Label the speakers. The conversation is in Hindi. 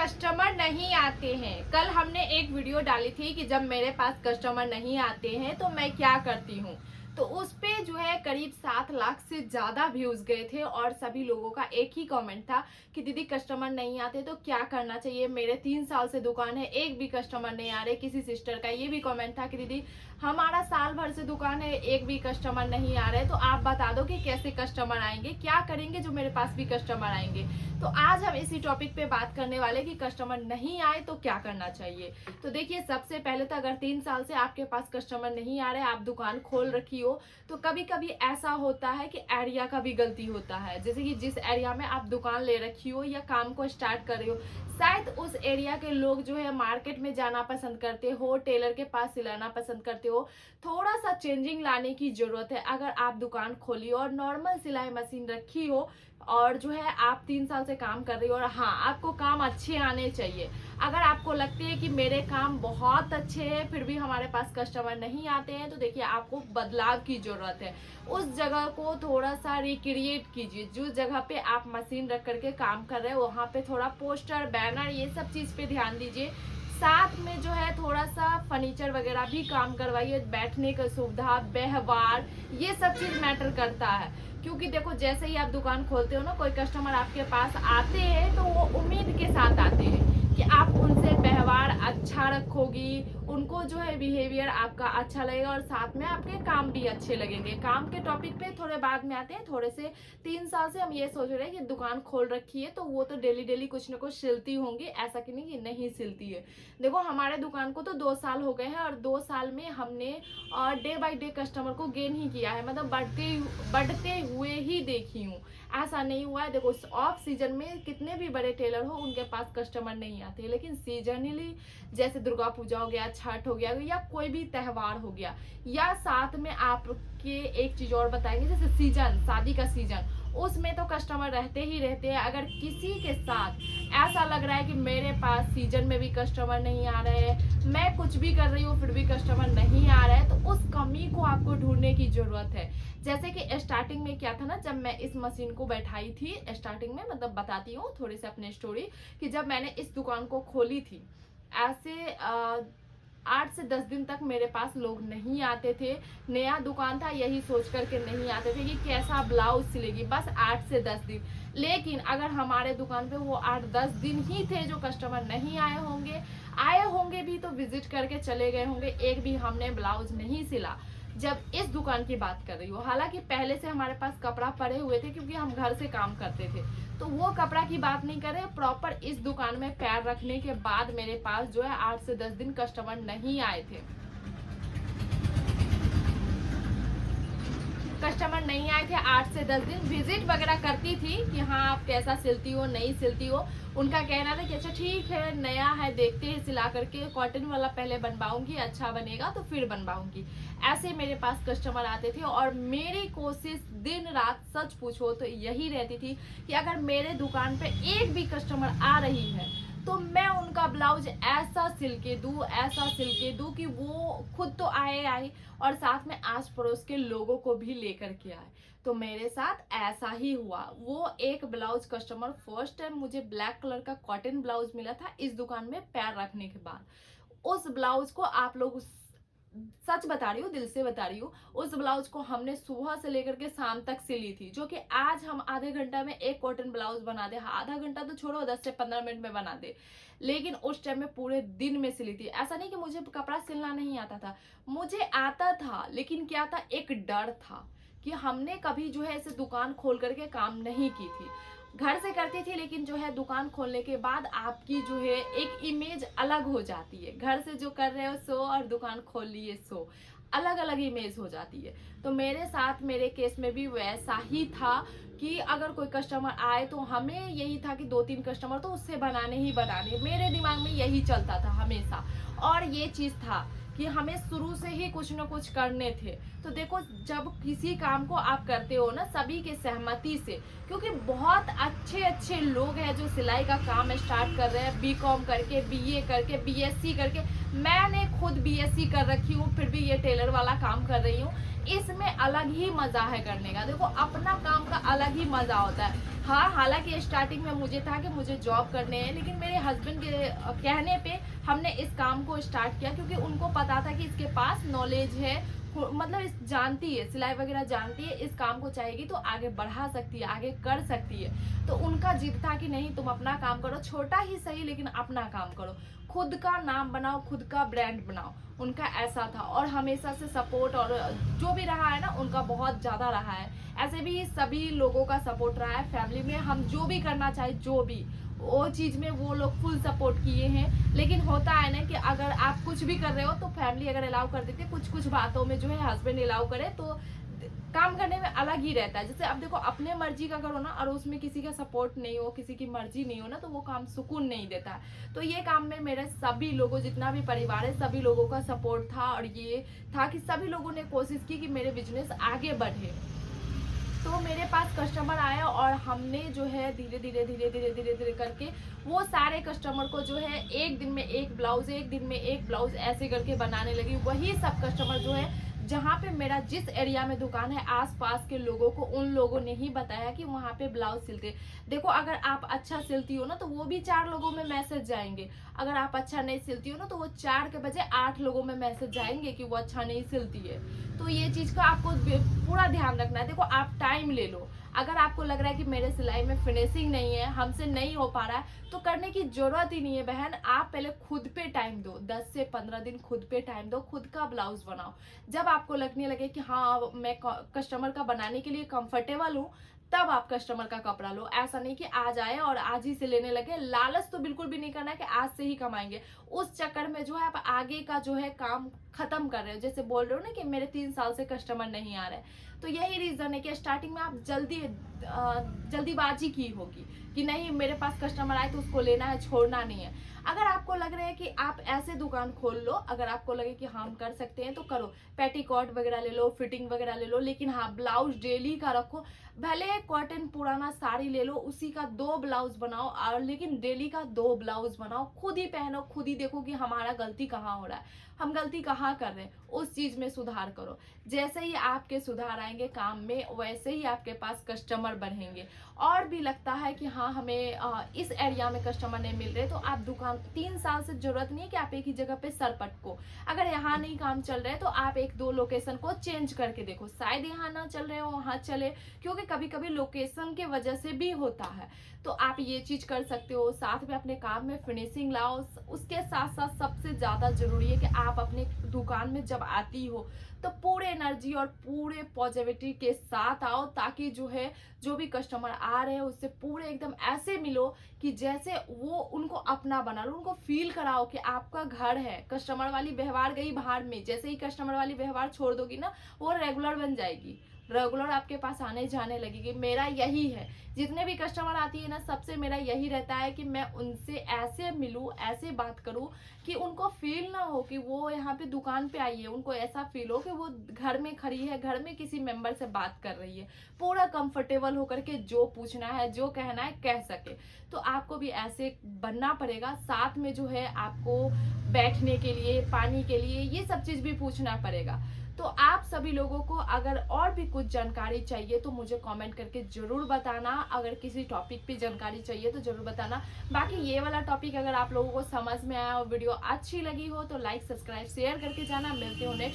Speaker 1: कस्टमर नहीं आते हैं। कल हमने एक वीडियो डाली थी कि जब मेरे पास कस्टमर नहीं आते हैं तो मैं क्या करती हूँ। तो उस पे जो है करीब 7 लाख से ज़्यादा व्यूज़ गए थे और सभी लोगों का एक ही कमेंट था कि दीदी कस्टमर नहीं आते तो क्या करना चाहिए। मेरे 3 साल से दुकान है, एक भी कस्टमर नहीं आ रहे। किसी सिस्टर का ये भी कमेंट था कि दीदी हमारा साल भर से दुकान है, एक भी कस्टमर नहीं आ रहे, तो आप बता दो कि कैसे कस्टमर आएंगे, क्या करेंगे जो मेरे पास भी कस्टमर आएंगे। तो आज हम इसी टॉपिक पे बात करने वाले कि कस्टमर नहीं आए तो क्या करना चाहिए। तो देखिए, सबसे पहले तो अगर 3 साल से आपके पास कस्टमर नहीं आ रहे, आप दुकान खोल रखी हो, तो कभी कभी ऐसा होता है कि एरिया का भी गलती होता है। जैसे कि जिस एरिया में आप दुकान ले रखी हो या काम को स्टार्ट कर रहे हो, शायद उस एरिया के लोग जो है मार्केट में जाना पसंद करते हो, टेलर के पास सिलाना पसंद करते हो। थोड़ा सा चेंजिंग लाने की जरूरत है। अगर आप दुकान खोली हो और नॉर्मल सिलाई मशीन रखी हो और जो है आप 3 साल से काम कर रही हो और हाँ, आपको काम अच्छे आने चाहिए। अगर आपको लगती है कि मेरे काम बहुत अच्छे हैं फिर भी हमारे पास कस्टमर नहीं आते हैं, तो देखिए आपको बदलाव की जरूरत है। उस जगह को थोड़ा सा रिक्रिएट कीजिए। जिस जगह पे आप मशीन रख करके काम कर रहे हो वहाँ पे थोड़ा पोस्टर, बैनर, ये सब चीज़ पे ध्यान दीजिए। साथ में जो है थोड़ा सा फर्नीचर वगैरह भी काम करवाइए। बैठने की सुविधा, व्यवहार, ये सब चीज़ मैटर करता है। क्योंकि देखो, जैसे ही आप दुकान खोलते हो ना, कोई कस्टमर आपके पास आते हैं तो वो उम्मीद के साथ आते हैं कि आप उनसे व्यवहार अच्छा रखोगी, उनको जो है बिहेवियर आपका अच्छा लगेगा और साथ में आपके काम भी अच्छे लगेंगे। काम के टॉपिक पे थोड़े बाद में आते हैं। थोड़े से 3 साल से हम ये सोच रहे हैं कि दुकान खोल रखी है तो वो तो डेली डेली कुछ ना कुछ सिलती होंगी, ऐसा कि नहीं कि नहीं सिलती है। देखो, हमारे दुकान को तो 2 साल हो गए हैं और 2 साल में हमने डे बाई डे कस्टमर को गेन ही किया है, मतलब बढ़ते हुए ही देखी हूँ। ऐसा नहीं हुआ है। देखो, ऑफ सीजन में कितने भी बड़े टेलर हो उनके पास कस्टमर नहीं आते, लेकिन सीजनली जैसे दुर्गा पूजा हो गया, छठ हो गया या कोई भी त्यौहार हो गया, या साथ में आपके एक चीज और बताएंगे जैसे सीजन, शादी का सीजन, उसमें तो कस्टमर रहते ही रहते हैं। अगर किसी के साथ ऐसा लग रहा है कि मेरे पास सीजन में भी कस्टमर नहीं आ रहे हैं, मैं कुछ भी कर रही हूँ फिर भी कस्टमर नहीं आ रहा है, तो उस कमी को आपको ढूंढने की जरूरत है। जैसे कि स्टार्टिंग में क्या था ना, जब मैं इस मशीन को बैठाई थी स्टार्टिंग में, मतलब बताती हूँ थोड़ी सी अपनी स्टोरी, कि जब मैंने इस दुकान को खोली थी, ऐसे 8 से 10 दिन तक मेरे पास लोग नहीं आते थे। नया दुकान था, यही सोच करके नहीं आते थे कि कैसा ब्लाउज सिलेगी, बस 8 से 10 दिन। लेकिन अगर हमारे दुकान पे वो 8-10 दिन ही थे जो कस्टमर नहीं आए होंगे भी तो विजिट करके चले गए होंगे, एक भी हमने ब्लाउज नहीं सिला। जब इस दुकान की बात कर रही हूँ, हालांकि पहले से हमारे पास कपड़ा पड़े हुए थे क्योंकि हम घर से काम करते थे, तो वो कपड़ा की बात नहीं कर रहे। प्रॉपर इस दुकान में पैर रखने के बाद मेरे पास जो है 8 से 10 दिन कस्टमर नहीं आए थे। कस्टमर नहीं आए थे 8 से 10 दिन। विजिट वगैरह करती थी कि हाँ आप कैसा सिलती हो, नहीं सिलती हो। उनका कहना था कि अच्छा ठीक है, नया है, देखते हैं सिला करके, कॉटन वाला पहले बनवाऊंगी, अच्छा बनेगा तो फिर बनवाऊंगी। ऐसे मेरे पास कस्टमर आते थे और मेरी कोशिश दिन रात, सच पूछो तो यही रहती थी कि अगर मेरे दुकान पे एक भी कस्टमर आ रही है तो मैं उनका ब्लाउज ऐसा सिल के दूं कि वो खुद तो आए और साथ में आस पड़ोस के लोगों को भी लेकर के आए। तो मेरे साथ ऐसा ही हुआ। वो एक ब्लाउज कस्टमर, फर्स्ट टाइम मुझे ब्लैक कलर का कॉटन ब्लाउज मिला था इस दुकान में पैर रखने के बाद। उस ब्लाउज को आप लोग, सच बता रही हूँ, दिल से बता रही हूँ, उस ब्लाउज को हमने सुबह से लेकर के शाम तक सिली थी, जो कि आज हम आधे घंटा में एक कॉटन ब्लाउज बना दे। आधा घंटा तो छोड़ो, 10 से 15 मिनट में बना दे, लेकिन उस टाइम में पूरे दिन में सिली थी। ऐसा नहीं कि मुझे कपड़ा सिलना नहीं आता था, मुझे आता था, लेकिन क्या था, एक डर था कि हमने कभी जो है ऐसे दुकान खोल करके काम नहीं की थी। घर से करती थी, लेकिन जो है दुकान खोलने के बाद आपकी जो है एक इमेज अलग हो जाती है। घर से जो कर रहे हो सो और दुकान खोल लिए सो, अलग अलग इमेज हो जाती है। तो मेरे साथ, मेरे केस में भी वैसा ही था कि अगर कोई कस्टमर आए तो हमें यही था कि 2-3 कस्टमर तो उससे बनाने ही बनाने, मेरे दिमाग में यही चलता था हमेशा। और ये चीज था कि हमें शुरू से ही कुछ ना कुछ करने थे। तो देखो, जब किसी काम को आप करते हो ना सभी के सहमति से, क्योंकि बहुत अच्छे अच्छे लोग हैं जो सिलाई का काम स्टार्ट कर रहे हैं, बीकॉम करके, बीए करके, बीएससी करके। मैंने खुद बीएससी कर रखी हूँ, फिर भी ये टेलर वाला काम कर रही हूँ। इसमें अलग ही मजा है करने का। देखो, अपना काम का अलग ही मजा होता है। हाँ, हालांकि स्टार्टिंग में मुझे था कि मुझे जॉब करने हैं, लेकिन मेरे हस्बैंड के कहने पे हमने इस काम को स्टार्ट किया, क्योंकि उनको पता था कि इसके पास नॉलेज है, मतलब इस जानती है, सिलाई वगैरह जानती है, इस काम को चाहेगी तो आगे बढ़ा सकती है, आगे कर सकती है। तो उनका जिद था कि नहीं, तुम अपना काम करो, छोटा ही सही लेकिन अपना काम करो, खुद का नाम बनाओ, खुद का ब्रांड बनाओ। उनका ऐसा था, और हमेशा से सपोर्ट और जो भी रहा है ना उनका बहुत ज़्यादा रहा है। ऐसे भी सभी लोगों का सपोर्ट रहा है फैमिली में। हम जो भी करना चाहे, जो भी वो चीज़ में वो लोग फुल सपोर्ट किए हैं। लेकिन होता है ना कि अगर आप कुछ भी कर रहे हो तो फैमिली अगर अलाउ कर देती है, कुछ कुछ बातों में जो है हस्बैंड अलाउ करे तो काम करने में अलग ही रहता है। जैसे अब देखो, अपने मर्जी का करो ना और उसमें किसी का सपोर्ट नहीं हो, किसी की मर्जी नहीं हो ना, तो वो काम सुकून नहीं देता है। तो ये काम में मेरे सभी लोगों, जितना भी परिवार है, सभी लोगों का सपोर्ट था, और ये था कि सभी लोगों ने कोशिश की कि मेरे बिजनेस आगे बढ़े। तो मेरे पास कस्टमर आया और हमने जो है धीरे धीरे धीरे धीरे धीरे धीरे करके वो सारे कस्टमर को जो है एक दिन में एक ब्लाउज, एक दिन में एक ब्लाउज ऐसे करके बनाने लगी। वही सब कस्टमर जो है, जहाँ पे मेरा जिस एरिया में दुकान है, आसपास के लोगों को, उन लोगों ने ही बताया कि वहाँ पे ब्लाउज सिलते। देखो, अगर आप अच्छा सिलती हो ना तो वो भी 4 लोगों में मैसेज जाएंगे। अगर आप अच्छा नहीं सिलती हो ना तो वो 4 के बजाय 8 लोगों में मैसेज जाएंगे कि वो अच्छा नहीं सिलती है। तो ये चीज़ का आपको पूरा ध्यान रखना है। देखो, आप टाइम ले लो। अगर आपको लग रहा है कि मेरे सिलाई में फिनिशिंग नहीं है, हमसे नहीं हो पा रहा है, तो करने की जरूरत ही नहीं है बहन। आप पहले खुद पे टाइम दो, 10 से 15 दिन खुद पे टाइम दो, खुद का ब्लाउज बनाओ। जब आपको लगने लगे कि हाँ, मैं कस्टमर का बनाने के लिए कंफर्टेबल हूँ, तब आप कस्टमर का कपड़ा लो। ऐसा नहीं कि आज आए और आज ही से लेने लगे। लालच तो बिल्कुल भी नहीं करना है कि आज से ही कमाएंगे। उस चक्कर में जो है आप आगे का जो है काम खत्म कर रहे हो। जैसे बोल रहे हो ना कि मेरे 3 साल से कस्टमर नहीं आ रहे, तो यही रीजन है कि स्टार्टिंग में आप जल्दीबाजी की होगी कि नहीं, मेरे पास कस्टमर आए तो उसको लेना है, छोड़ना नहीं है। अगर आपको लग रहा है कि आप ऐसे दुकान खोल लो, अगर आपको लगे कि हाँ हम कर सकते हैं तो करो, पेटीकोट वगैरह ले लो, फिटिंग वगैरह ले लो, लेकिन हाँ ब्लाउज डेली का रखो। भले कॉटन पुराना साड़ी ले लो, उसी का 2 ब्लाउज बनाओ, और लेकिन डेली का 2 ब्लाउज बनाओ, खुद ही पहनो, खुद ही देखो कि हमारा गलती कहाँ हो रहा है, हम गलती कहाँ कर रहे हैं, उस चीज में सुधार करो। जैसे ही आपके सुधार आएंगे काम में, वैसे ही आपके पास कस्टमर बढ़ेंगे। और भी लगता है कि हाँ हमें इस एरिया में कस्टमर नहीं मिल रहे, तो आप दुकान 3 साल से जरूरत नहीं है कि आप एक ही जगह पे सर पटको। अगर यहाँ नहीं काम चल रहा है तो आप 1-2 लोकेशन को चेंज करके देखो, शायद यहाँ ना चल रहे हो वहाँ चले, क्योंकि कभी कभी लोकेशन के वजह से भी होता है। तो आप ये चीज कर सकते हो। साथ में अपने काम में फिनिशिंग लाओ। उसके साथ साथ सबसे ज्यादा जरूरी है कि आप अपने दुकान में जब आती हो तो पूरे एनर्जी और पूरे पॉजिटिविटी के साथ आओ, ताकि जो है जो भी कस्टमर आ रहे हैं उससे पूरे एकदम ऐसे मिलो कि जैसे वो उनको अपना बना लो, उनको फील कराओ कि आपका घर है। कस्टमर वाली व्यवहार गई बाहर में, जैसे ही कस्टमर वाली व्यवहार छोड़ दोगी ना, वो रेगुलर बन जाएगी, रेगुलर आपके पास आने जाने लगेगी। मेरा यही है, जितने भी कस्टमर आती है ना, सबसे मेरा यही रहता है कि मैं उनसे ऐसे मिलूं, ऐसे बात करूं कि उनको फील ना हो कि वो यहाँ पे दुकान पे आई है, उनको ऐसा फील हो कि वो घर में खड़ी है, घर में किसी मेंबर से बात कर रही है, पूरा कंफर्टेबल होकर के जो पूछना है, जो कहना है कह सके। तो आपको भी ऐसे बनना पड़ेगा। साथ में जो है आपको बैठने के लिए, पानी के लिए, ये सब चीज भी पूछना पड़ेगा। तो आप सभी लोगों को अगर और भी कुछ जानकारी चाहिए तो मुझे कमेंट करके जरूर बताना। अगर किसी टॉपिक पे जानकारी चाहिए तो जरूर बताना। बाकी ये वाला टॉपिक अगर आप लोगों को समझ में आया और वीडियो अच्छी लगी हो तो लाइक, सब्सक्राइब, शेयर करके जाना। मिलते हो नेक्स्ट